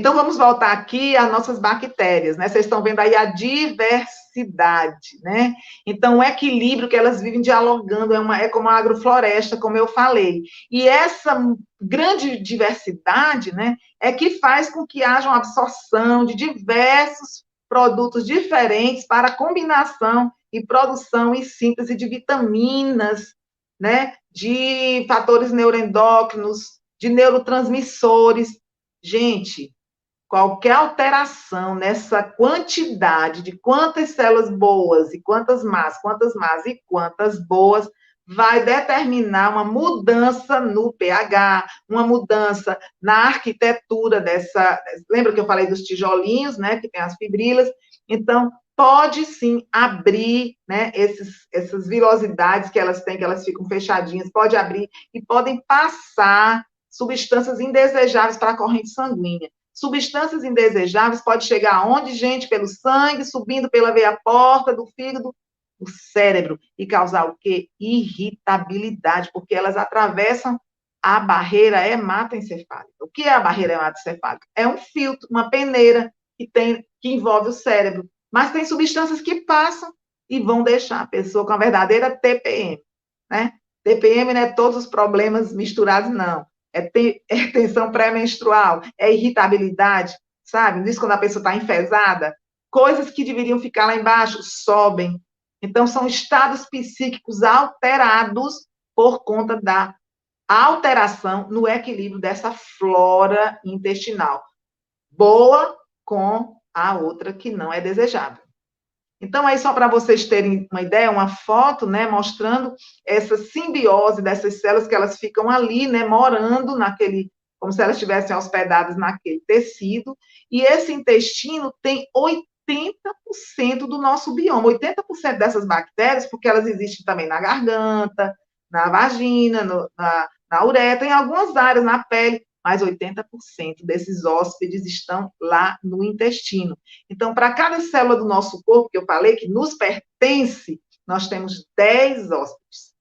Então, vamos voltar aqui às nossas bactérias, né? Vocês estão vendo aí a diversidade, né? Então, o equilíbrio que elas vivem dialogando é como a agrofloresta, como eu falei. E essa grande diversidade, né, é que faz com que haja uma absorção de diversos produtos diferentes para combinação e produção e síntese de vitaminas, né, de fatores neuroendócrinos, de neurotransmissores. Gente, qualquer alteração nessa quantidade de quantas células boas e quantas más e quantas boas, vai determinar uma mudança no pH, uma mudança na arquitetura dessa. Lembra que eu falei dos tijolinhos, né? Que tem as fibrilas. Então, pode sim abrir, né? Essas vilosidades que elas têm, que elas ficam fechadinhas, pode abrir e podem passar substâncias indesejáveis para a corrente sanguínea. Substâncias indesejáveis pode chegar aonde, gente? Pelo sangue, subindo pela veia porta do fígado, o cérebro, e causar o quê? Irritabilidade, porque elas atravessam a barreira hematoencefálica. O que é a barreira hematoencefálica? É um filtro, uma peneira que envolve o cérebro, mas tem substâncias que passam e vão deixar a pessoa com a verdadeira TPM, né? TPM não é todos os problemas misturados, não. É tensão pré-menstrual, é irritabilidade, sabe? Isso quando a pessoa está enfesada. Coisas que deveriam ficar lá embaixo sobem. Então, são estados psíquicos alterados por conta da alteração no equilíbrio dessa flora intestinal. Boa com a outra que não é desejável. Então, aí, só para vocês terem uma ideia, uma foto, né, mostrando essa simbiose dessas células que elas ficam ali, né, morando naquele, como se elas estivessem hospedadas naquele tecido, e esse intestino tem 80% do nosso bioma, 80% dessas bactérias, porque elas existem também na garganta, na vagina, na uretra, em algumas áreas, na pele, mas 80% desses hóspedes estão lá no intestino. Então, para cada célula do nosso corpo, que eu falei, que nos pertence, nós temos 10 hóspedes.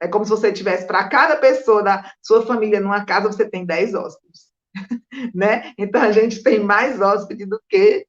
É como se você tivesse, para cada pessoa da sua família numa casa, você tem 10 hóspedes. Né? Então, a gente tem mais hóspedes do que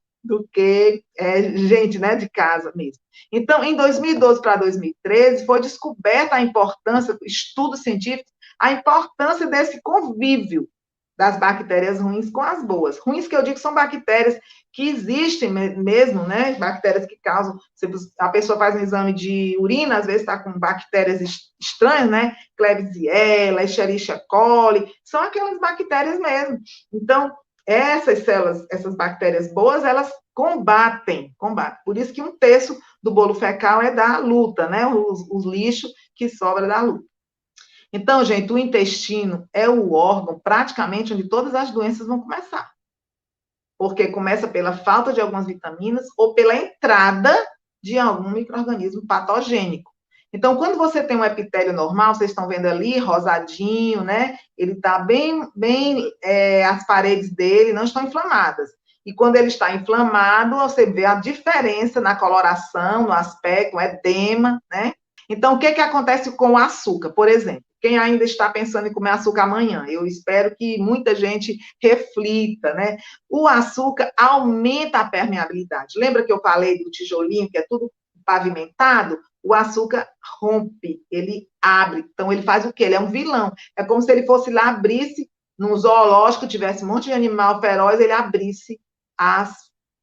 gente, né, de casa mesmo. Então, em 2012 para 2013, foi descoberta a importância, estudos científicos, a importância desse convívio das bactérias ruins com as boas. Ruins que eu digo são bactérias que existem mesmo, né? Bactérias que causam. Se a pessoa faz um exame de urina, às vezes está com bactérias estranhas, né? Klebsiella, Escherichia coli, são aquelas bactérias mesmo. Então, essas células, essas bactérias boas, elas combatem. Por isso que um terço do bolo fecal é da luta, né? Os lixos que sobra da luta. Então, gente, o intestino é o órgão praticamente onde todas as doenças vão começar. Porque começa pela falta de algumas vitaminas ou pela entrada de algum micro-organismo patogênico. Então, quando você tem um epitélio normal, vocês estão vendo ali, rosadinho, né? Ele está bem, as paredes dele não estão inflamadas. E quando ele está inflamado, você vê a diferença na coloração, no aspecto, no edema, né? Então, o que acontece com o açúcar, por exemplo? Quem ainda está pensando em comer açúcar amanhã? Eu espero que muita gente reflita, né? O açúcar aumenta a permeabilidade. Lembra que eu falei do tijolinho, que é tudo pavimentado? O açúcar rompe, ele abre. Então, ele faz o quê? Ele é um vilão. É como se ele fosse lá, abrisse, num zoológico, tivesse um monte de animal feroz, ele abrisse as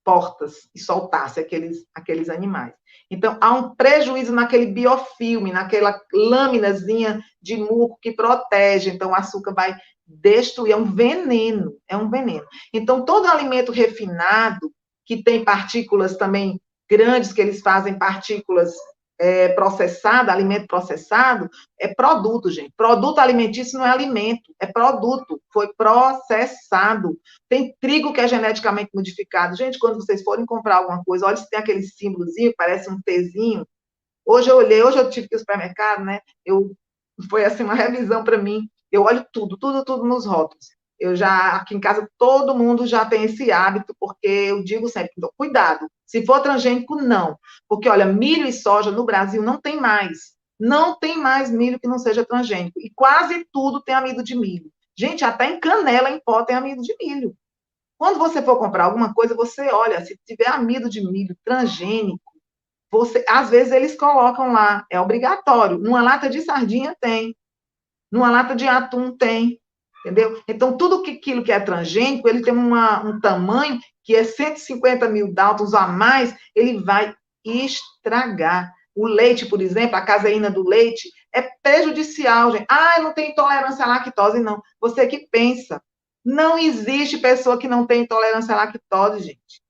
portas e soltasse aqueles animais. Então, há um prejuízo naquele biofilme, naquela lâminazinha de muco que protege. Então, o açúcar vai destruir, é um veneno, é um veneno. Então, todo alimento refinado, que tem partículas também grandes, que eles fazem partículas processado, alimento processado, é produto, gente. Produto alimentício não é alimento, é produto, foi processado. Tem trigo que é geneticamente modificado. Gente, quando vocês forem comprar alguma coisa, olha se tem aquele símbolozinho, parece um Tzinho. Hoje eu tive que ir ao supermercado, né? Foi assim uma revisão para mim. Eu olho tudo nos rótulos. Aqui em casa, todo mundo já tem esse hábito, porque eu digo sempre, cuidado, se for transgênico, não. Porque, olha, milho e soja no Brasil não tem mais. Não tem mais milho que não seja transgênico. E quase tudo tem amido de milho. Gente, até em canela em pó tem amido de milho. Quando você for comprar alguma coisa, você olha, se tiver amido de milho transgênico, às vezes eles colocam lá, é obrigatório. Numa lata de sardinha tem, numa lata de atum tem, entendeu? Então, tudo aquilo que é transgênico, ele tem um tamanho que é 150 mil Daltons a mais, ele vai estragar. O leite, por exemplo, a caseína do leite é prejudicial, gente. Ah, eu não tenho intolerância à lactose, não. Você que pensa. Não existe pessoa que não tem intolerância à lactose, gente.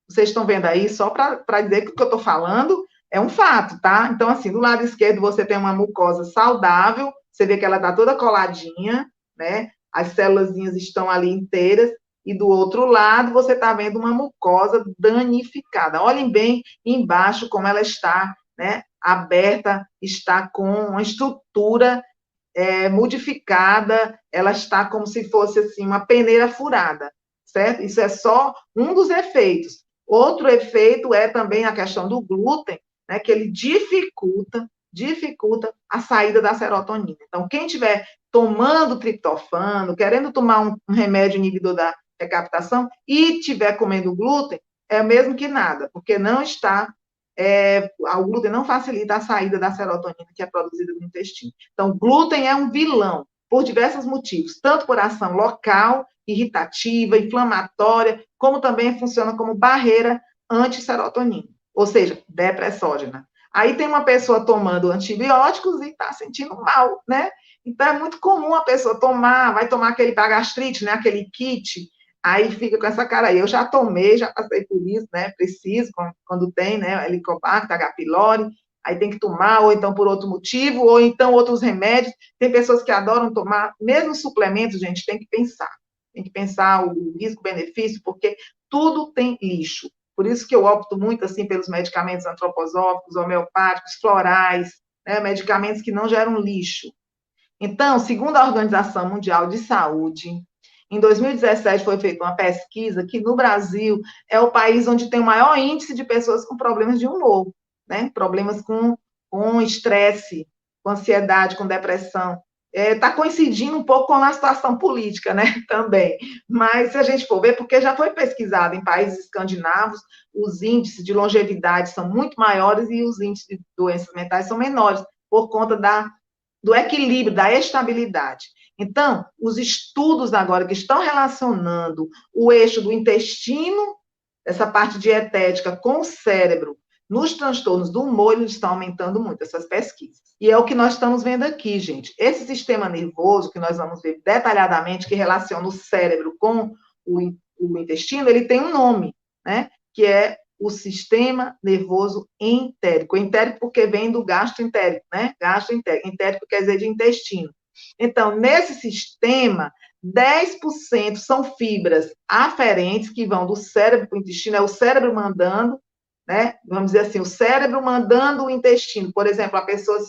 Vocês estão vendo aí, só para dizer que o que eu estou falando é um fato, tá? Então, assim, do lado esquerdo você tem uma mucosa saudável, você vê que ela está toda coladinha, né? As células estão ali inteiras, e do outro lado você está vendo uma mucosa danificada. Olhem bem embaixo como ela está, né? Aberta, está com uma estrutura modificada, ela está como se fosse assim uma peneira furada, certo? Isso é só um dos efeitos. Outro efeito é também a questão do glúten, né, que ele dificulta a saída da serotonina. Então, quem estiver tomando triptofano, querendo tomar um remédio inibidor da recaptação e estiver comendo glúten, é o mesmo que nada, porque não está o glúten não facilita a saída da serotonina que é produzida no intestino. Então, o glúten é um vilão por diversos motivos, tanto por ação local, irritativa, inflamatória, como também funciona como barreira antisserotonina, ou seja, depressógena. Aí tem uma pessoa tomando antibióticos e está sentindo mal, né? Então, é muito comum a pessoa vai tomar aquele para gastrite, né? Aquele kit, aí fica com essa cara aí. Eu já tomei, já passei por isso, né? Preciso, quando tem, né? Helicobacter, H. pylori, aí tem que tomar, ou então por outro motivo, ou então outros remédios. Tem pessoas que adoram tomar, mesmo suplementos, gente, tem que pensar. Tem que pensar o risco-benefício, porque tudo tem lixo. Por isso que eu opto muito, assim, pelos medicamentos antroposóficos, homeopáticos, florais, né? Medicamentos que não geram lixo. Então, segundo a Organização Mundial de Saúde, em 2017 foi feita uma pesquisa que no Brasil é o país onde tem o maior índice de pessoas com problemas de humor, né? Problemas com estresse, com ansiedade, com depressão. Está coincidindo um pouco com a situação política, né? Também. Mas se a gente for ver, porque já foi pesquisado em países escandinavos, os índices de longevidade são muito maiores e os índices de doenças mentais são menores, por conta do equilíbrio, da estabilidade. Então, os estudos agora que estão relacionando o eixo do intestino, essa parte dietética, com o cérebro, nos transtornos do humor, eles estão aumentando muito, essas pesquisas. E é o que nós estamos vendo aqui, gente. Esse sistema nervoso, que nós vamos ver detalhadamente, que relaciona o cérebro com o intestino, ele tem um nome, né? Que é o sistema nervoso entérico. Entérico porque vem do gastroentérico, né? Gastroentérico. Entérico quer dizer de intestino. Então, nesse sistema, 10% são fibras aferentes que vão do cérebro para o intestino, é o cérebro mandando, né? Vamos dizer assim, o cérebro mandando o intestino. Por exemplo, a pessoa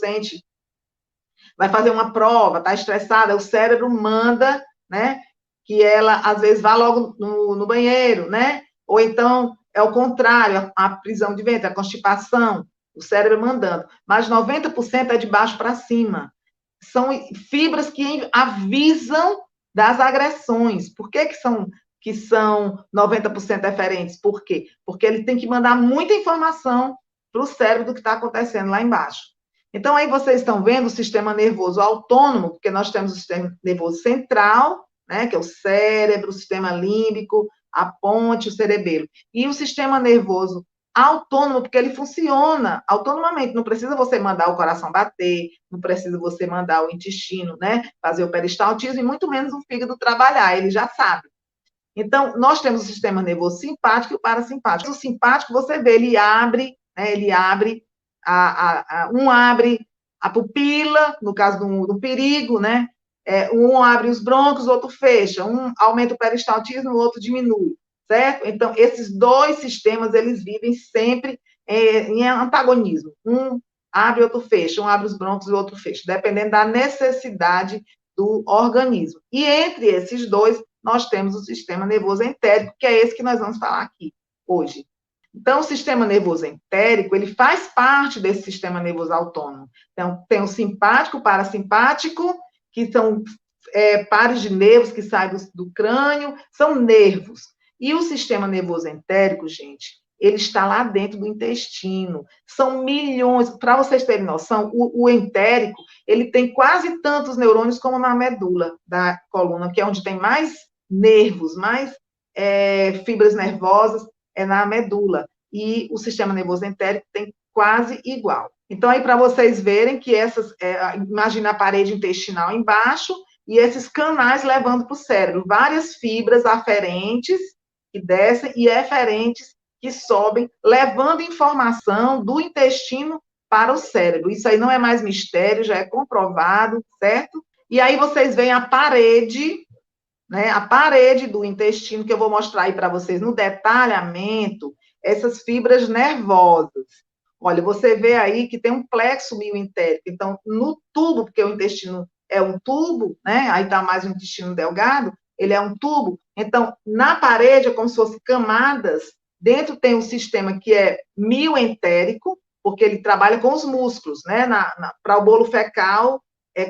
vai fazer uma prova, está estressada, o cérebro manda, né? Que ela, às vezes, vá logo no banheiro, né? Ou então, é o contrário, a prisão de ventre, a constipação, o cérebro mandando. Mas 90% é de baixo para cima. São fibras que avisam das agressões. Por que são 90% diferentes? Por quê? Porque ele tem que mandar muita informação para o cérebro do que está acontecendo lá embaixo. Então, aí vocês estão vendo o sistema nervoso autônomo, porque nós temos o sistema nervoso central, né, que é o cérebro, o sistema límbico, a ponte, o cerebelo. E o sistema nervoso autônomo, porque ele funciona autonomamente. Não precisa você mandar o coração bater, não precisa você mandar o intestino, né, fazer o peristaltismo, e muito menos o fígado trabalhar, ele já sabe. Então, nós temos o sistema nervoso simpático e o parasimpático. O simpático, você vê, ele abre, né, um abre a pupila, no caso do perigo, né? Um abre os brônquios, o outro fecha. Um aumenta o peristaltismo, o outro diminui, certo? Então, esses dois sistemas, eles vivem sempre em antagonismo. Um abre, o outro fecha. Um abre os brônquios, o outro fecha, dependendo da necessidade do organismo. E entre esses dois, nós temos o sistema nervoso entérico, que é esse que nós vamos falar aqui hoje. Então, o sistema nervoso entérico, ele faz parte desse sistema nervoso autônomo. Então, tem o simpático, o parasimpático, que são pares de nervos que saem do crânio, são nervos. E o sistema nervoso entérico, gente, ele está lá dentro do intestino. São milhões, para vocês terem noção, o entérico, ele tem quase tantos neurônios como na medula da coluna, que é onde tem mais nervos, mais fibras nervosas, é na medula. E o sistema nervoso entérico tem quase igual. Então, aí para vocês verem que imagina a parede intestinal embaixo e esses canais levando para o cérebro, várias fibras aferentes que descem e eferentes que sobem, levando informação do intestino para o cérebro. Isso aí não é mais mistério, já é comprovado, certo? E aí vocês veem a parede, né? A parede do intestino, que eu vou mostrar aí para vocês no detalhamento, essas fibras nervosas. Olha, você vê aí que tem um plexo mioentérico. Então, no tubo, porque o intestino é um tubo, né? Aí está mais o intestino delgado, ele é um tubo. Então, na parede é como se fossem camadas. Dentro tem um sistema que é mioentérico, porque ele trabalha com os músculos, né? Para o bolo fecal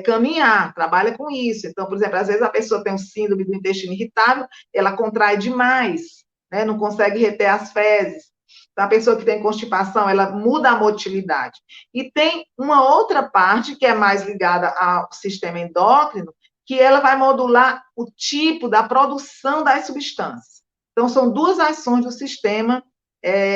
caminhar, trabalha com isso. Então, por exemplo, às vezes a pessoa tem um síndrome do intestino irritável, ela contrai demais, né? Não consegue reter as fezes. Então, a pessoa que tem constipação, ela muda a motilidade. E tem uma outra parte que é mais ligada ao sistema endócrino, que ela vai modular o tipo da produção das substâncias. Então, são duas ações do sistema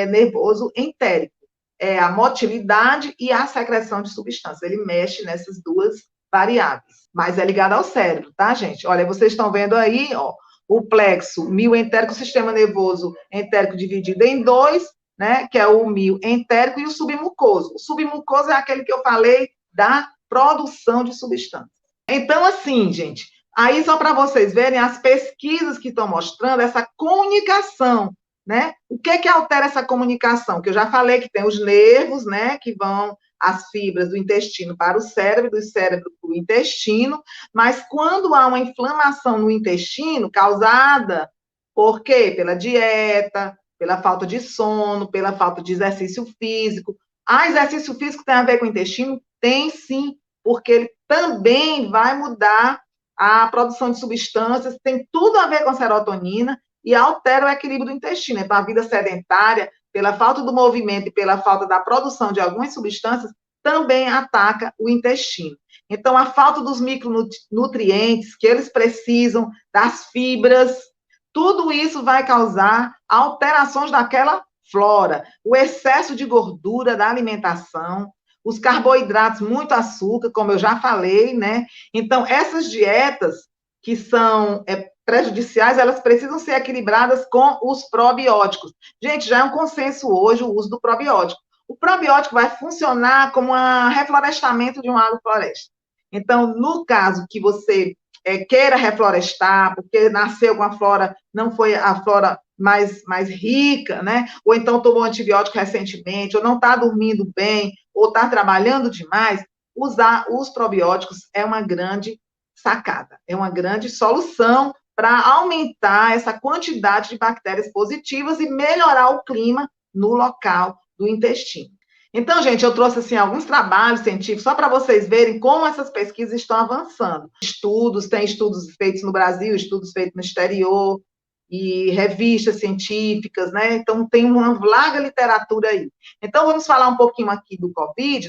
nervoso entérico. É a motilidade e a secreção de substâncias. Ele mexe nessas duas variáveis, mas é ligado ao cérebro, tá, gente? Olha, vocês estão vendo aí, ó, o plexo mioentérico, o sistema nervoso entérico dividido em dois, né, que é o mioentérico e o submucoso. O submucoso é aquele que eu falei da produção de substâncias. Então, assim, gente, aí só para vocês verem as pesquisas que estão mostrando essa comunicação, né? O que altera essa comunicação? Que eu já falei que tem os nervos, né, que vão as fibras do intestino para o cérebro, do cérebro para o intestino, mas quando há uma inflamação no intestino, causada por quê? Pela dieta, pela falta de sono, pela falta de exercício físico. Ah, exercício físico tem a ver com o intestino? Tem sim, porque ele também vai mudar a produção de substâncias, tem tudo a ver com a serotonina e altera o equilíbrio do intestino. Então, a vida sedentária, pela falta do movimento e pela falta da produção de algumas substâncias, também ataca o intestino. Então, a falta dos micronutrientes que eles precisam, das fibras, tudo isso vai causar alterações daquela flora. O excesso de gordura da alimentação, os carboidratos, muito açúcar, como eu já falei, né? Então, essas dietas que são prejudiciais, elas precisam ser equilibradas com os probióticos. Gente, já é um consenso hoje o uso do probiótico. O probiótico vai funcionar como um reflorestamento de uma agrofloresta. Então, no caso que você queira reflorestar, porque nasceu com a flora, não foi a flora mais rica, né? Ou então tomou antibiótico recentemente, ou não está dormindo bem, ou está trabalhando demais, usar os probióticos é uma grande sacada, é uma grande solução para aumentar essa quantidade de bactérias positivas e melhorar o clima no local do intestino. Então, gente, eu trouxe assim alguns trabalhos científicos só para vocês verem como essas pesquisas estão avançando. Tem estudos feitos no Brasil, estudos feitos no exterior, e revistas científicas, né? Então, tem uma larga literatura aí. Então, vamos falar um pouquinho aqui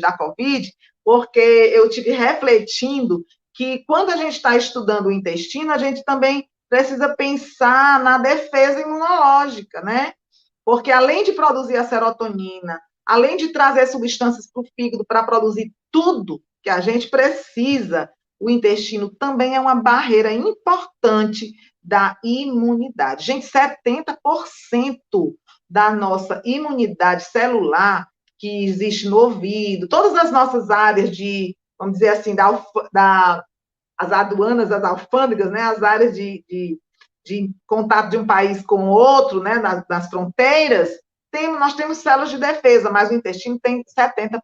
da Covid, porque eu tive refletindo que quando a gente está estudando o intestino, a gente também precisa pensar na defesa imunológica, né? Porque além de produzir a serotonina, além de trazer substâncias para o fígado para produzir tudo que a gente precisa, o intestino também é uma barreira importante da imunidade. Gente, 70% da nossa imunidade celular que existe no ouvido, todas as nossas áreas vamos dizer assim, as aduanas, as alfândegas, né, as áreas de contato de um país com outro, né, nas fronteiras, nós temos células de defesa, mas o intestino tem 70%.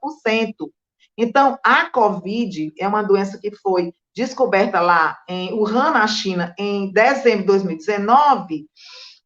Então, a COVID é uma doença que foi descoberta lá em Wuhan, na China, em dezembro de 2019,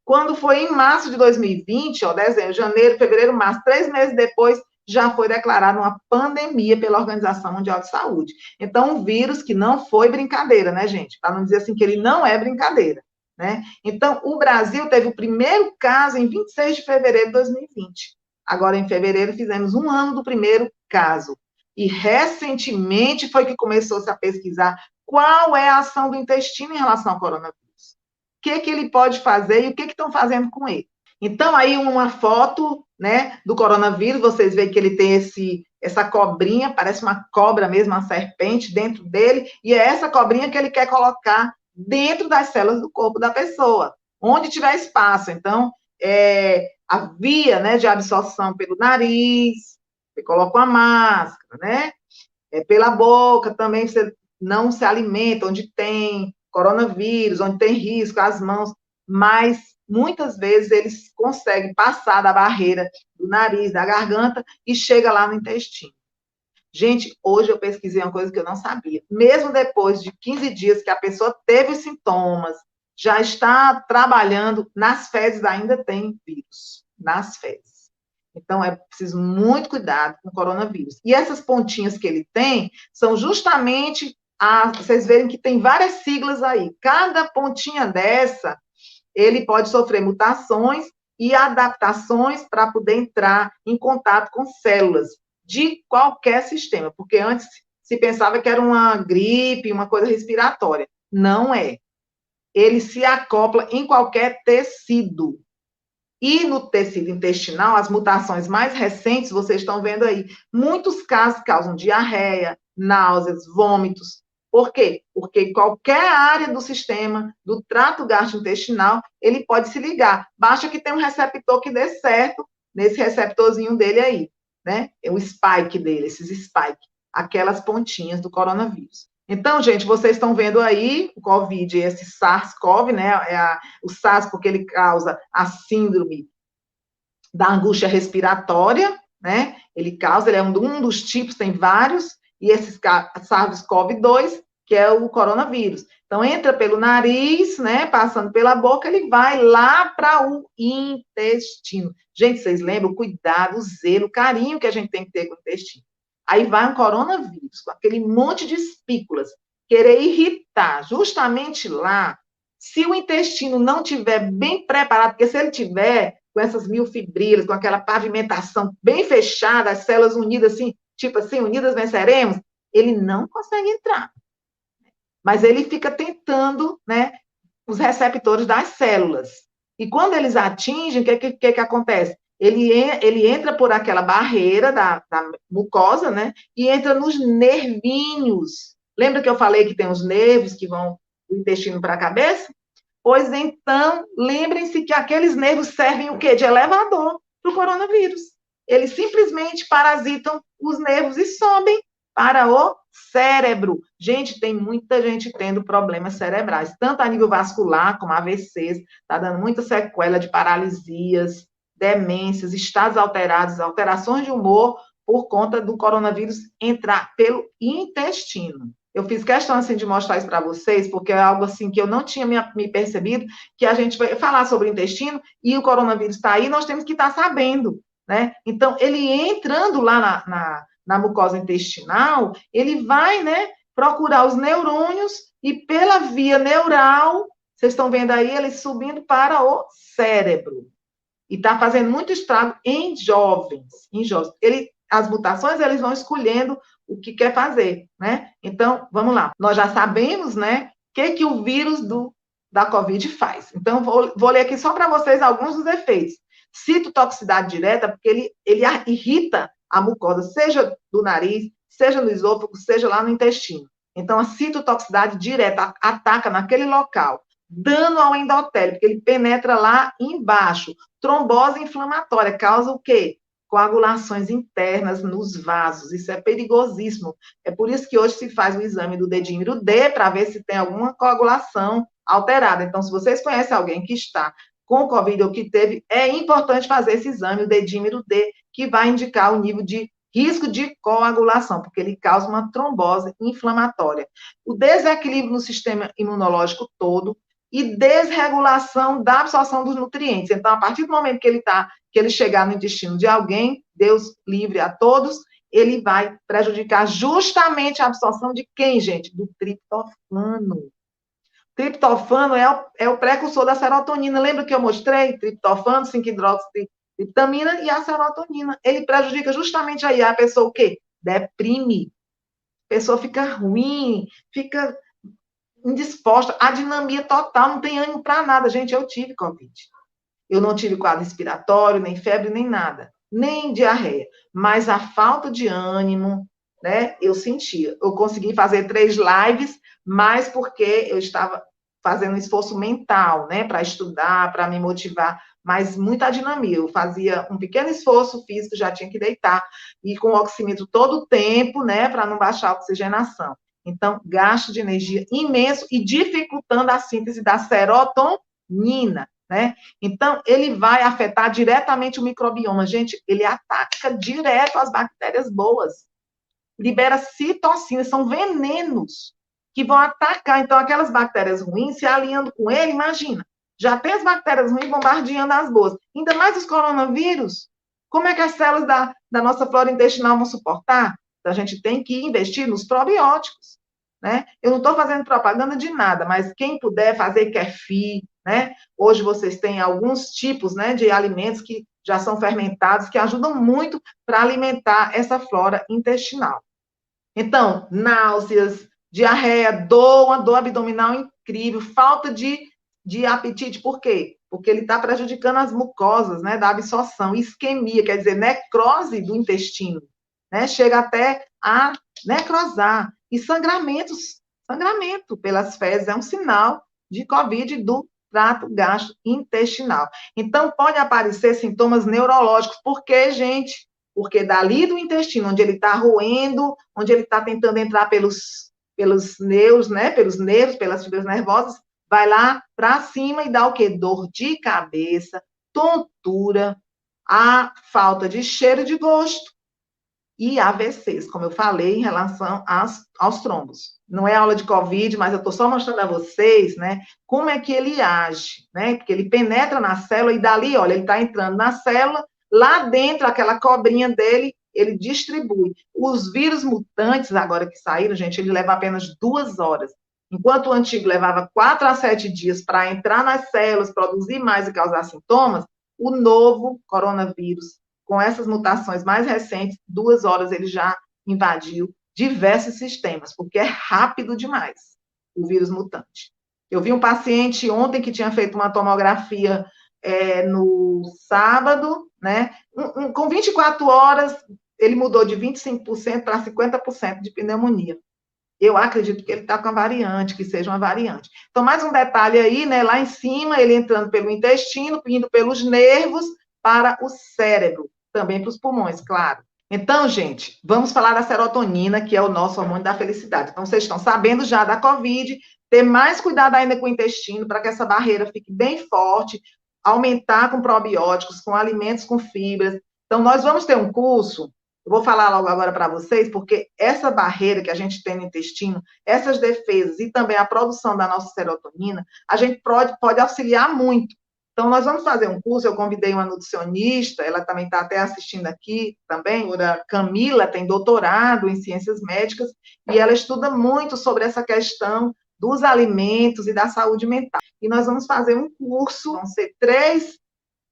quando foi em março de 2020, dezembro, janeiro, fevereiro, março, 3 meses depois, já foi declarada uma pandemia pela Organização Mundial de Saúde. Então, um vírus que não foi brincadeira, né, gente? Para não dizer assim que ele não é brincadeira. né? Então, o Brasil teve o primeiro caso em 26 de fevereiro de 2020. Agora, em fevereiro, fizemos 1 ano do primeiro caso. E, recentemente, foi que começou-se a pesquisar qual é a ação do intestino em relação ao coronavírus. O que ele pode fazer e o que estão fazendo com ele. Então, aí uma foto, né, do coronavírus, vocês veem que ele tem essa cobrinha, parece uma cobra mesmo, uma serpente dentro dele, e é essa cobrinha que ele quer colocar dentro das células do corpo da pessoa, onde tiver espaço. Então, a via, né, de absorção pelo nariz, você coloca uma máscara, né? Pela boca também, você não se alimenta onde tem coronavírus, onde tem risco, as mãos, mas muitas vezes eles conseguem passar da barreira do nariz, da garganta e chega lá no intestino. Gente, hoje eu pesquisei uma coisa que eu não sabia. Mesmo depois de 15 dias que a pessoa teve os sintomas, já está trabalhando, nas fezes ainda tem vírus, nas fezes. Então, é preciso muito cuidado com o coronavírus. E essas pontinhas que ele tem são justamente, vocês verem que tem várias siglas aí. Cada pontinha dessa, ele pode sofrer mutações e adaptações para poder entrar em contato com células de qualquer sistema, porque antes se pensava que era uma gripe, uma coisa respiratória. Não é. Ele se acopla em qualquer tecido. E no tecido intestinal, as mutações mais recentes, vocês estão vendo aí, muitos casos causam diarreia, náuseas, vômitos. Por quê? Porque qualquer área do sistema, do trato gastrointestinal, ele pode se ligar. Basta que tenha um receptor que dê certo nesse receptorzinho dele aí, né? É o spike dele, esses spike, aquelas pontinhas do coronavírus. Então, gente, vocês estão vendo aí o COVID, esse SARS-CoV, né? O SARS, porque ele causa a síndrome da angústia respiratória, né? Ele é um dos tipos, tem vários, e esse SARS-CoV-2, que é o coronavírus. Então, entra pelo nariz, né? Passando pela boca, ele vai lá para o intestino. Gente, vocês lembram o cuidado, o zelo, o carinho que a gente tem que ter com o intestino. Aí vai um coronavírus, com aquele monte de espículas, querer irritar justamente lá. Se o intestino não estiver bem preparado, porque se ele tiver com essas miofibrilas, com aquela pavimentação bem fechada, as células unidas assim, tipo assim, unidas venceremos, ele não consegue entrar. Mas ele fica tentando, né, os receptores das células. E quando eles atingem, o que acontece? Ele entra por aquela barreira da mucosa, né? E entra nos nervinhos. Lembra que eu falei que tem os nervos que vão do intestino para a cabeça? Pois então, lembrem-se que aqueles nervos servem o quê? De elevador para o coronavírus. Eles simplesmente parasitam os nervos e sobem para o cérebro. Gente, tem muita gente tendo problemas cerebrais, tanto a nível vascular, como AVCs, está dando muita sequela de paralisias, demências, estados alterados, alterações de humor, por conta do coronavírus entrar pelo intestino. Eu fiz questão, assim, de mostrar isso para vocês, porque é algo, assim, que eu não tinha me percebido, que a gente vai falar sobre o intestino, e o coronavírus está aí, nós temos que estar sabendo, né? Então, ele entrando lá na mucosa intestinal, ele vai, né, procurar os neurônios, e pela via neural, vocês estão vendo aí, ele subindo para o cérebro. E está fazendo muito estrago em jovens. As mutações, eles vão escolhendo o que quer fazer, né? Então, vamos lá. Nós já sabemos, né, o que o vírus da COVID faz. Então, vou ler aqui só para vocês alguns dos efeitos. Citotoxicidade direta, porque ele irrita a mucosa, seja do nariz, seja no esôfago, seja lá no intestino. Então, a citotoxicidade direta ataca naquele local. Dano ao endotélio, porque ele penetra lá embaixo. Trombose inflamatória, causa o quê? Coagulações internas nos vasos. Isso é perigosíssimo. É por isso que hoje se faz o exame do dedímero D para ver se tem alguma coagulação alterada. Então, se vocês conhecem alguém que está com Covid ou que teve, é importante fazer esse exame, o dedímero D, que vai indicar o nível de risco de coagulação, porque ele causa uma trombose inflamatória. O desequilíbrio no sistema imunológico todo e desregulação da absorção dos nutrientes. Então, a partir do momento que ele chegar no intestino de alguém, Deus livre a todos, ele vai prejudicar justamente a absorção de quem, gente? Do triptofano. Triptofano é o precursor da serotonina. Lembra que eu mostrei? Triptofano, 5-hidroxitriptamina e a serotonina. Ele prejudica justamente aí a pessoa o quê? Deprime. A pessoa fica ruim, fica indisposta, a dinamia total, não tem ânimo para nada. Gente, eu tive Covid. Eu não tive quadro respiratório, nem febre, nem nada, nem diarreia. Mas a falta de ânimo, né, eu sentia. Eu consegui fazer 3 lives, mas porque eu estava fazendo um esforço mental, né, para estudar, para me motivar, mas muita dinamia. Eu fazia um pequeno esforço físico, já tinha que deitar, e com o oxímetro todo o tempo, né, para não baixar a oxigenação. Então, gasto de energia imenso e dificultando a síntese da serotonina, né? Então, ele vai afetar diretamente o microbioma. Gente, ele ataca direto as bactérias boas. Libera citocinas, são venenos que vão atacar. Então, aquelas bactérias ruins se alinhando com ele, imagina. Já tem as bactérias ruins bombardeando as boas. Ainda mais os coronavírus. Como é que as células da nossa flora intestinal vão suportar? Então, a gente tem que investir nos probióticos, né? Eu não estou fazendo propaganda de nada, mas quem puder fazer kefir, né? Hoje vocês têm alguns tipos, né, de alimentos que já são fermentados, que ajudam muito para alimentar essa flora intestinal. Então, náuseas, diarreia, uma dor abdominal incrível, falta de apetite, por quê? Porque ele está prejudicando as mucosas, né, da absorção, isquemia, quer dizer, necrose do intestino, né, chega até a necrosar, e sangramento pelas fezes é um sinal de COVID do trato gastrointestinal. Então, pode aparecer sintomas neurológicos, porque, gente, porque dali do intestino, onde ele está roendo, onde ele está tentando entrar pelos nervos, né, pelos nervos, pelas fibras nervosas, vai lá para cima e dá o quê? Dor de cabeça, tontura, a falta de cheiro e de gosto e AVCs, como eu falei, em relação aos trombos. Não é aula de COVID, mas eu estou só mostrando a vocês, né, como é que ele age, né, porque ele penetra na célula e dali, olha, ele está entrando na célula, lá dentro, aquela cobrinha dele, ele distribui. Os vírus mutantes, agora que saíram, gente, ele leva apenas 2 horas. Enquanto o antigo levava 4 a 7 dias para entrar nas células, produzir mais e causar sintomas, o novo coronavírus, com essas mutações mais recentes, 2 horas ele já invadiu diversos sistemas, porque é rápido demais o vírus mutante. Eu vi um paciente ontem que tinha feito uma tomografia no sábado, né? Com 24 horas, ele mudou de 25% para 50% de pneumonia. Eu acredito que ele está com a variante, que seja uma variante. Então, mais um detalhe aí, né? Lá em cima, ele entrando pelo intestino, indo pelos nervos para o cérebro, também para os pulmões, claro. Então, gente, vamos falar da serotonina, que é o nosso hormônio da felicidade. Então, vocês estão sabendo já da COVID, ter mais cuidado ainda com o intestino, para que essa barreira fique bem forte, aumentar com probióticos, com alimentos com fibras. Então, nós vamos ter um curso, eu vou falar logo agora para vocês, porque essa barreira que a gente tem no intestino, essas defesas e também a produção da nossa serotonina, a gente pode auxiliar muito. Então, nós vamos fazer um curso, eu convidei uma nutricionista, ela também está até assistindo aqui também, a Camila tem doutorado em ciências médicas, e ela estuda muito sobre essa questão dos alimentos e da saúde mental. E nós vamos fazer um curso, vão ser três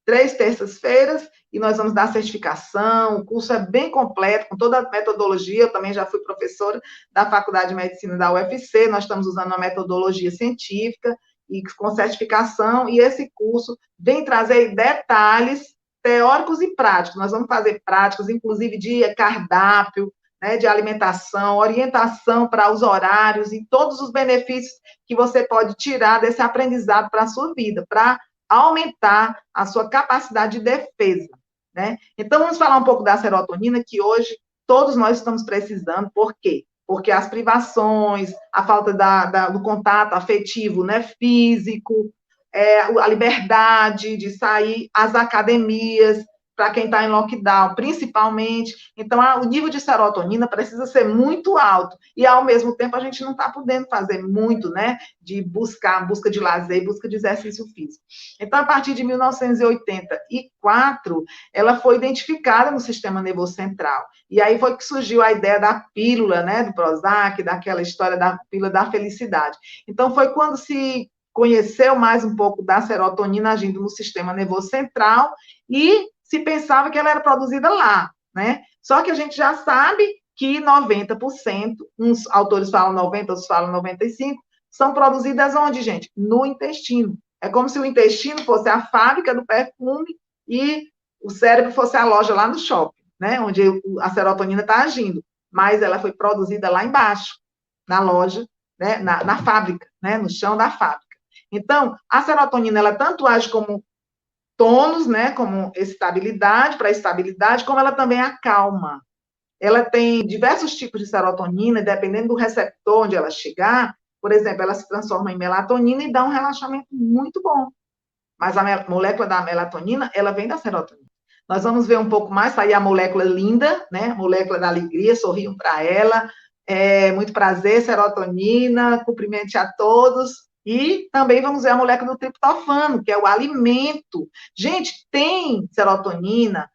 terças-feiras, e nós vamos dar certificação, o curso é bem completo, com toda a metodologia, eu também já fui professora da Faculdade de Medicina da UFC, nós estamos usando uma metodologia científica, e com certificação, e esse curso vem trazer detalhes teóricos e práticos, nós vamos fazer práticos, inclusive de cardápio, né, de alimentação, orientação para os horários, e todos os benefícios que você pode tirar desse aprendizado para a sua vida, para aumentar a sua capacidade de defesa, né? Então, vamos falar um pouco da serotonina, que hoje todos nós estamos precisando, por quê? Porque as privações, a falta do contato afetivo, né, físico, a liberdade de sair, as academias, para quem está em lockdown, principalmente. Então, o nível de serotonina precisa ser muito alto. E, ao mesmo tempo, a gente não está podendo fazer muito, né? De busca de lazer, busca de exercício físico. Então, a partir de 1984, ela foi identificada no sistema nervoso central. E aí foi que surgiu a ideia da pílula, né? Do Prozac, daquela história da pílula da felicidade. Então, foi quando se conheceu mais um pouco da serotonina agindo no sistema nervoso central e se pensava que ela era produzida lá, né? Só que a gente já sabe que 90%, uns autores falam 90%, outros falam 95%, são produzidas onde, gente? No intestino. É como se o intestino fosse a fábrica do perfume e o cérebro fosse a loja lá no shopping, né? Onde a serotonina está agindo. Mas ela foi produzida lá embaixo, na loja, né? Na fábrica, né? No chão da fábrica. Então, a serotonina, ela tanto age como tônus, né, como estabilidade, para estabilidade, como ela também acalma. Ela tem diversos tipos de serotonina, dependendo do receptor onde ela chegar, por exemplo, ela se transforma em melatonina e dá um relaxamento muito bom. Mas a molécula da melatonina, ela vem da serotonina. Nós vamos ver um pouco mais, tá aí a molécula linda, né, molécula da alegria, sorriam para ela, muito prazer, serotonina, cumprimente a todos. E também vamos ver a molécula do triptofano, que é o alimento. Gente, tem serotonina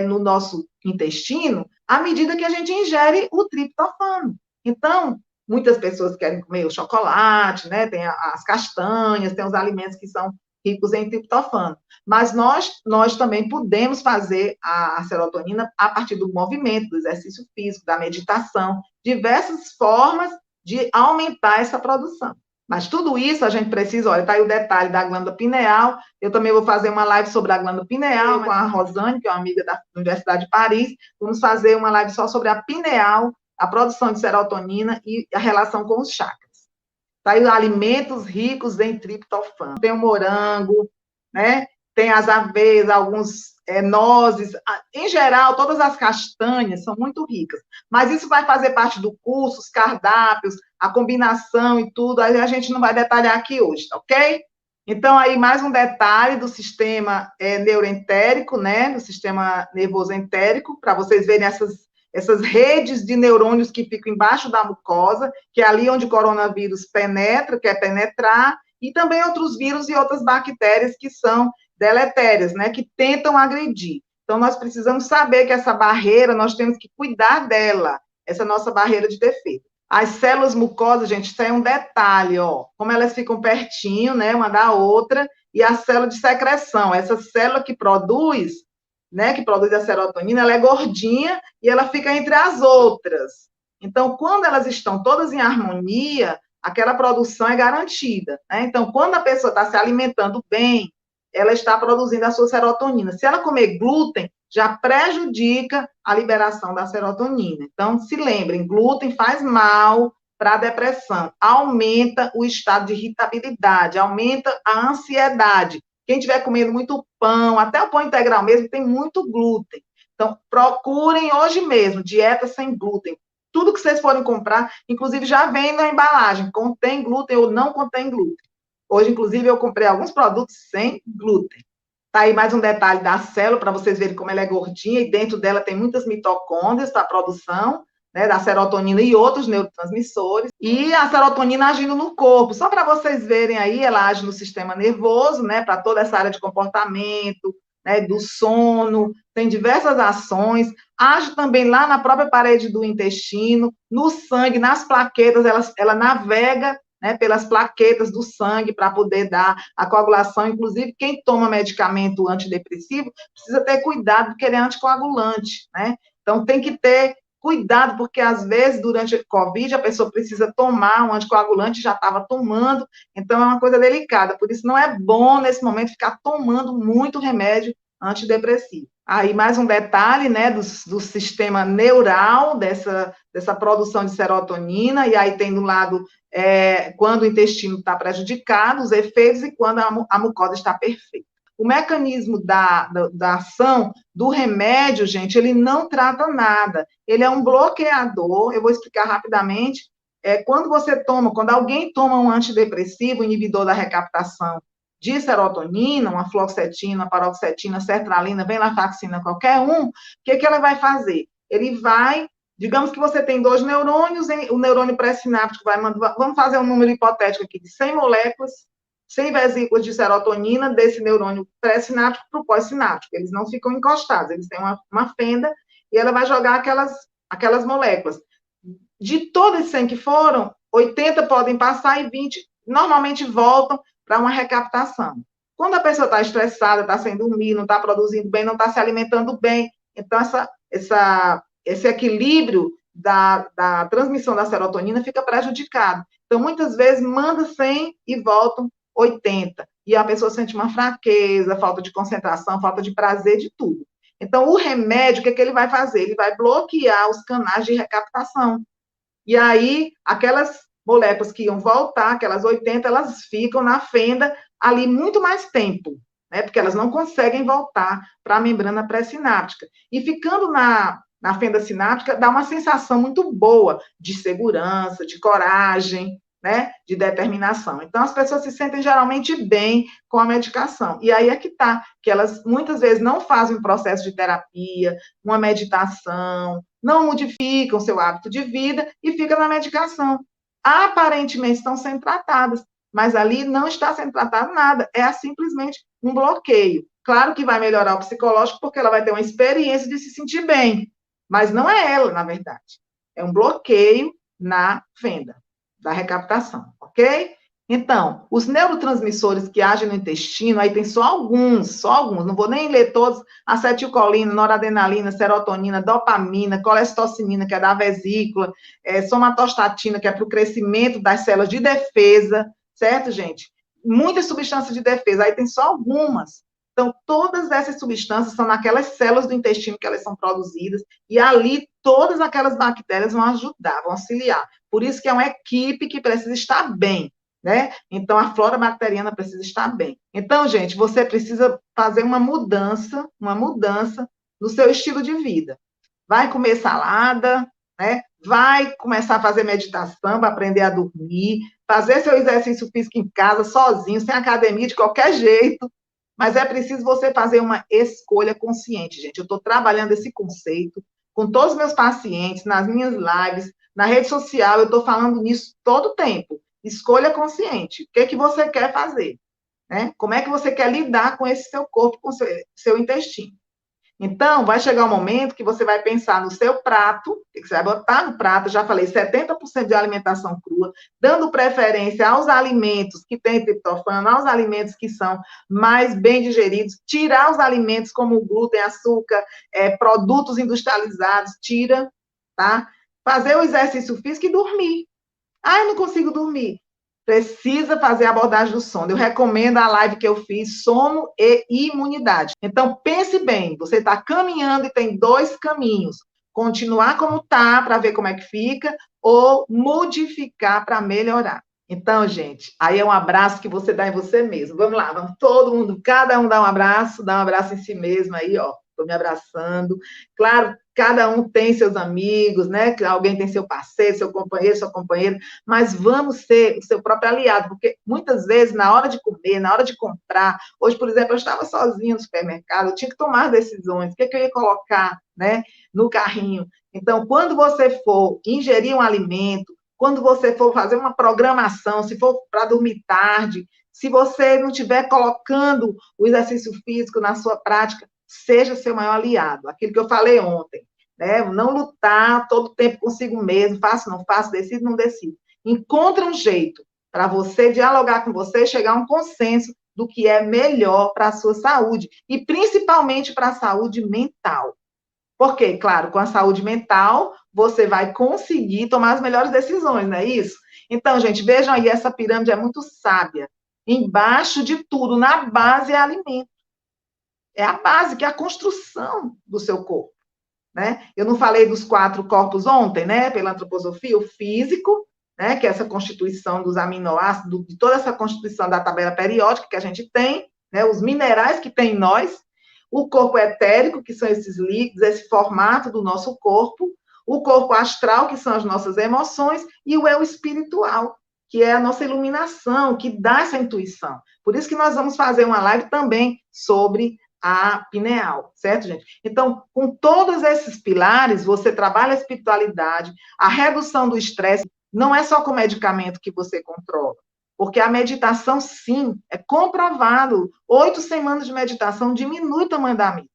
no nosso intestino à medida que a gente ingere o triptofano. Então, muitas pessoas querem comer o chocolate, né? Tem as castanhas, tem os alimentos que são ricos em triptofano. Mas nós também podemos fazer a serotonina a partir do movimento, do exercício físico, da meditação, diversas formas de aumentar essa produção. Mas tudo isso a gente precisa, olha, está aí o detalhe da glândula pineal. Eu também vou fazer uma live sobre a glândula pineal com a Rosane, que é uma amiga da Universidade de Paris. Vamos fazer uma live só sobre a pineal, a produção de serotonina e a relação com os chakras. Está aí alimentos ricos em triptofano. Tem o morango, né? Tem as aveias, alguns nozes. Em geral, todas as castanhas são muito ricas. Mas isso vai fazer parte do curso, os cardápios, a combinação e tudo. Aí a gente não vai detalhar aqui hoje, tá ok? Então, aí mais um detalhe do sistema neuroentérico, né? Do sistema nervoso entérico, para vocês verem essas redes de neurônios que ficam embaixo da mucosa, que é ali onde o coronavírus penetra, quer penetrar, e também outros vírus e outras bactérias que são deletérias, né, que tentam agredir. Então, nós precisamos saber que essa barreira, nós temos que cuidar dela, essa nossa barreira de defesa. As células mucosas, gente, isso é um detalhe, ó, como elas ficam pertinho, né, uma da outra, e a célula de secreção, essa célula que produz, né, que produz a serotonina, ela é gordinha e ela fica entre as outras. Então, quando elas estão todas em harmonia, aquela produção é garantida, né? Então, quando a pessoa está se alimentando bem, ela está produzindo a sua serotonina. Se ela comer glúten, já prejudica a liberação da serotonina. Então, se lembrem, glúten faz mal para a depressão, aumenta o estado de irritabilidade, aumenta a ansiedade. Quem estiver comendo muito pão, até o pão integral mesmo, tem muito glúten. Então, procurem hoje mesmo dieta sem glúten. Tudo que vocês forem comprar, inclusive já vem na embalagem, contém glúten ou não contém glúten. Hoje, inclusive, eu comprei alguns produtos sem glúten. Tá aí mais um detalhe da célula, para vocês verem como ela é gordinha, e dentro dela tem muitas mitocôndrias para a produção, né, da serotonina e outros neurotransmissores, e a serotonina agindo no corpo. Só para vocês verem aí, ela age no sistema nervoso, né, para toda essa área de comportamento, né, do sono, tem diversas ações, age também lá na própria parede do intestino, no sangue, nas plaquetas, ela navega, né, pelas plaquetas do sangue para poder dar a coagulação. Inclusive, quem toma medicamento antidepressivo precisa ter cuidado, porque ele é anticoagulante, né? Então, tem que ter cuidado, porque às vezes, durante a Covid, a pessoa precisa tomar um anticoagulante, já estava tomando, então é uma coisa delicada. Por isso, não é bom, nesse momento, ficar tomando muito remédio antidepressivo. Aí, mais um detalhe, né, do sistema neural, dessa produção de serotonina, e aí tem do lado, quando o intestino está prejudicado, os efeitos, e quando a mucosa está perfeita. O mecanismo da ação do remédio, gente, ele não trata nada. Ele é um bloqueador, eu vou explicar rapidamente. Quando alguém toma um antidepressivo, inibidor da recaptação de serotonina, uma fluoxetina, uma paroxetina, sertralina, venlafaxina, qualquer um, o que ela vai fazer? Ele vai, digamos que você tem 2 neurônios, o neurônio pré-sináptico vai mandar, vamos fazer um número hipotético aqui, de 100 moléculas, 100 vesículas de serotonina desse neurônio pré-sináptico para o pós-sináptico. Eles não ficam encostados, eles têm uma fenda e ela vai jogar aquelas moléculas. De todos os 100 que foram, 80 podem passar e 20 normalmente voltam para uma recaptação. Quando a pessoa está estressada, está sem dormir, não está produzindo bem, não está se alimentando bem, então esse equilíbrio da transmissão da serotonina fica prejudicado. Então, muitas vezes, manda 100 e voltam 80. E a pessoa sente uma fraqueza, falta de concentração, falta de prazer, de tudo. Então, o remédio, o que ele vai fazer? Ele vai bloquear os canais de recaptação. E aí, aquelas moléculas que iam voltar, aquelas 80, elas ficam na fenda ali muito mais tempo, né? Porque elas não conseguem voltar para a membrana pré-sináptica. E ficando na fenda sináptica, dá uma sensação muito boa de segurança, de coragem, né? De determinação. Então, as pessoas se sentem geralmente bem com a medicação. E aí é que está, que elas muitas vezes não fazem um processo de terapia, uma meditação, não modificam seu hábito de vida e ficam na medicação. Aparentemente estão sendo tratadas, mas ali não está sendo tratado nada, é simplesmente um bloqueio. Claro que vai melhorar o psicológico, porque ela vai ter uma experiência de se sentir bem, mas não é ela, na verdade. É um bloqueio na fenda da recaptação, ok? Então, os neurotransmissores que agem no intestino, aí tem só alguns, não vou nem ler todos, acetilcolina, noradrenalina, serotonina, dopamina, colecistocinina, que é da vesícula, somatostatina, que é para o crescimento das células de defesa, certo, gente? Muitas substâncias de defesa, aí tem só algumas. Então, todas essas substâncias são naquelas células do intestino que elas são produzidas, e ali todas aquelas bactérias vão ajudar, vão auxiliar. Por isso que é uma equipe que precisa estar bem, né? Então, a flora bacteriana precisa estar bem. Então, gente, você precisa fazer uma mudança no seu estilo de vida. Vai comer salada, né? Vai começar a fazer meditação para aprender a dormir, fazer seu exercício físico em casa, sozinho, sem academia, de qualquer jeito, mas é preciso você fazer uma escolha consciente, gente. Eu estou trabalhando esse conceito com todos os meus pacientes, nas minhas lives, na rede social, eu estou falando nisso todo o tempo. Escolha consciente. O que é que você quer fazer? Né? Como é que você quer lidar com esse seu corpo, com seu intestino? Então, vai chegar um momento que você vai pensar no seu prato, que você vai botar no prato, já falei, 70% de alimentação crua, dando preferência aos alimentos que têm triptofano, aos alimentos que são mais bem digeridos, tirar os alimentos como o glúten, açúcar, produtos industrializados, tira, tá? Fazer o exercício físico e dormir. Ah, eu não consigo dormir. Precisa fazer a abordagem do sono. Eu recomendo a live que eu fiz, sono e imunidade. Então, pense bem, você está caminhando e tem 2 caminhos. Continuar como está, para ver como é que fica, ou modificar para melhorar. Então, gente, aí é um abraço que você dá em você mesmo. Vamos lá, vamos todo mundo, cada um dá um abraço em si mesmo aí, ó. Estou me abraçando. Claro, cada um tem seus amigos, né? Alguém tem seu parceiro, seu companheiro, sua companheira, mas vamos ser o seu próprio aliado, porque muitas vezes, na hora de comer, na hora de comprar, hoje, por exemplo, eu estava sozinha no supermercado, eu tinha que tomar decisões, o que eu ia colocar, né, no carrinho. Então, quando você for ingerir um alimento, quando você for fazer uma programação, se for para dormir tarde, se você não estiver colocando o exercício físico na sua prática, seja seu maior aliado. Aquilo que eu falei ontem, né? Não lutar todo tempo consigo mesmo, faço, não faço, decido, não decido. Encontre um jeito para você dialogar com você e chegar a um consenso do que é melhor para a sua saúde, e principalmente para a saúde mental. Porque, claro, com a saúde mental, você vai conseguir tomar as melhores decisões, não é isso? Então, gente, vejam aí, essa pirâmide é muito sábia. Embaixo de tudo, na base, é alimento. É a base, que é a construção do seu corpo, né? Eu não falei dos 4 corpos ontem, né? Pela antroposofia, o físico, né? Que é essa constituição dos aminoácidos, de toda essa constituição da tabela periódica que a gente tem, né? Os minerais que tem em nós, o corpo etérico, que são esses líquidos, esse formato do nosso corpo, o corpo astral, que são as nossas emoções, e o eu espiritual, que é a nossa iluminação, que dá essa intuição. Por isso que nós vamos fazer uma live também sobre a pineal, certo, gente? Então, com todos esses pilares, você trabalha a espiritualidade, a redução do estresse, não é só com medicamento que você controla, porque a meditação, sim, é comprovado. 8 semanas de meditação diminui o tamanho da mente,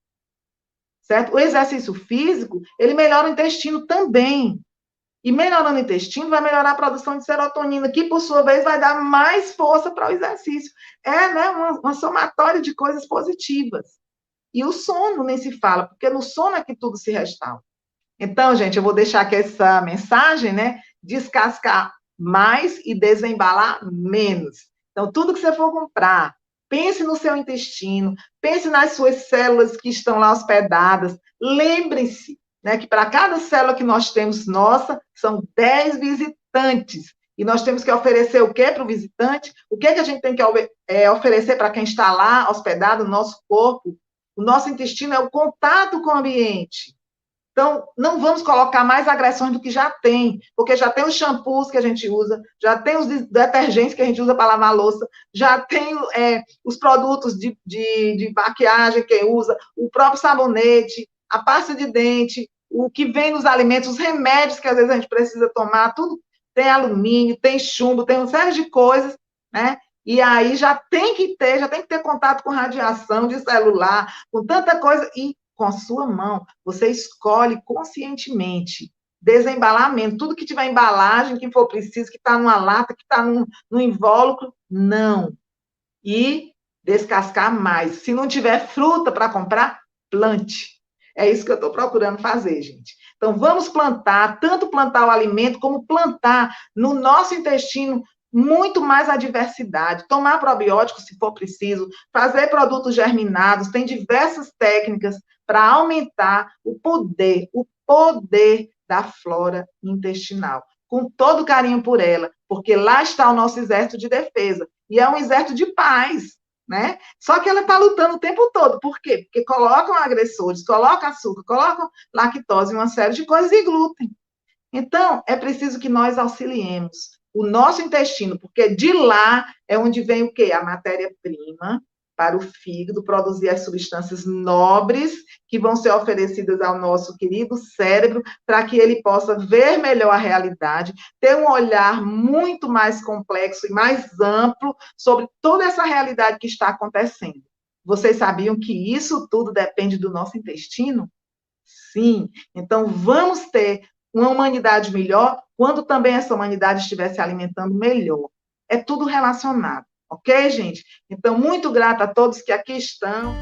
certo? O exercício físico, ele melhora o intestino também. E melhorando o intestino, vai melhorar a produção de serotonina, que, por sua vez, vai dar mais força para o exercício. É, né, uma somatória de coisas positivas. E o sono nem se fala, porque no sono é que tudo se restaura. Então, gente, eu vou deixar aqui essa mensagem, né? Descascar mais e desembalar menos. Então, tudo que você for comprar, pense no seu intestino, pense nas suas células que estão lá hospedadas. Lembre-se, né, que para cada célula que nós temos nossa, são 10 visitantes. E nós temos que oferecer o quê para o visitante? O que a gente tem que oferecer para quem está lá hospedado no nosso corpo? O nosso intestino é o contato com o ambiente. Então, não vamos colocar mais agressões do que já tem, porque já tem os shampoos que a gente usa, já tem os detergentes que a gente usa para lavar a louça, já tem os produtos de maquiagem que usa, o próprio sabonete, a pasta de dente, o que vem nos alimentos, os remédios que às vezes a gente precisa tomar, tudo tem alumínio, tem chumbo, tem uma série de coisas, né? E aí já tem que ter contato com radiação de celular, com tanta coisa, e com a sua mão, você escolhe conscientemente desembalamento, tudo que tiver embalagem, que for preciso, que está numa lata, que está no invólucro, não. E descascar mais. Se não tiver fruta para comprar, plante. É isso que eu estou procurando fazer, gente. Então, vamos plantar, tanto plantar o alimento, como plantar no nosso intestino muito mais a diversidade, tomar probióticos se for preciso, fazer produtos germinados, tem diversas técnicas para aumentar o poder da flora intestinal, com todo carinho por ela, porque lá está o nosso exército de defesa, e é um exército de paz, né? Só que ela está lutando o tempo todo, por quê? Porque colocam agressores, colocam açúcar, colocam lactose, uma série de coisas e glúten. Então, é preciso que nós auxiliemos o nosso intestino, porque de lá é onde vem o quê? A matéria-prima para o fígado produzir as substâncias nobres que vão ser oferecidas ao nosso querido cérebro para que ele possa ver melhor a realidade, ter um olhar muito mais complexo e mais amplo sobre toda essa realidade que está acontecendo. Vocês sabiam que isso tudo depende do nosso intestino? Sim. Então, vamos ter uma humanidade melhor quando também essa humanidade estiver se alimentando melhor. É tudo relacionado, ok, gente? Então, muito grata a todos que aqui estão.